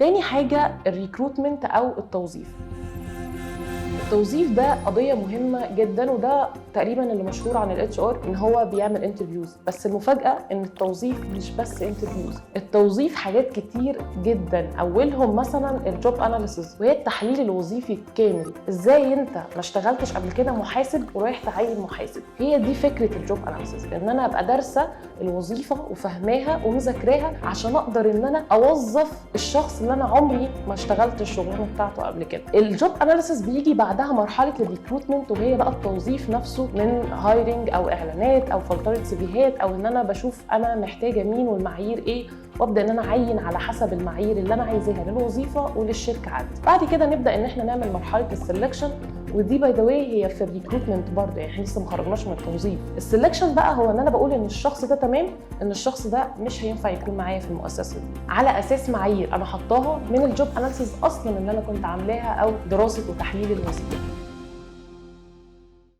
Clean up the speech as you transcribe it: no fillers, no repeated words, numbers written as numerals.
تاني حاجه الريكروتمنت او التوظيف. التوظيف ده قضيه مهمه جدا، وده تقريبا اللي مشهور عن الاتش ار ان هو بيعمل انترفيوز. بس المفاجاه ان التوظيف مش بس انترفيوز، التوظيف حاجات كتير جدا. اولهم مثلا الجوب اناليسيس، وهي التحليل الوظيفي الكامل. ازاي انت ما اشتغلتش قبل كده محاسب ورايح تعين محاسب؟ هي دي فكره الجوب اناليسيس، ان انا ابقى دارسه الوظيفه وفهماها ومذاكراها عشان اقدر ان انا اوظف الشخص اللي انا عمري ما اشتغلت الشغلانه بتاعته قبل كده. الجوب اناليسيس بيجي بعدها مرحله الريكروتمنت، وهي بقى التوظيف نفسه من هايرنج او اعلانات او فلتره سيفيهات، او ان انا بشوف انا محتاجه مين والمعايير ايه، وابدا ان انا اعين على حسب المعايير اللي انا عايزاها للوظيفه وللشركه عندي. بعد كده نبدا ان احنا نعمل مرحله السلكشن، ودي باي ذا واي هي في الريكروتمنت برضه، يعني احنا لسه ما خرجناش من التوظيف. السلكشن بقى هو ان انا بقول ان الشخص ده تمام، ان الشخص ده مش هينفع يكون معايا في المؤسسه دي، على اساس معايير انا حطاها من الجوب اناليسيس اصلا اللي انا كنت عاملاها، او دراسه وتحليل الوظيفه.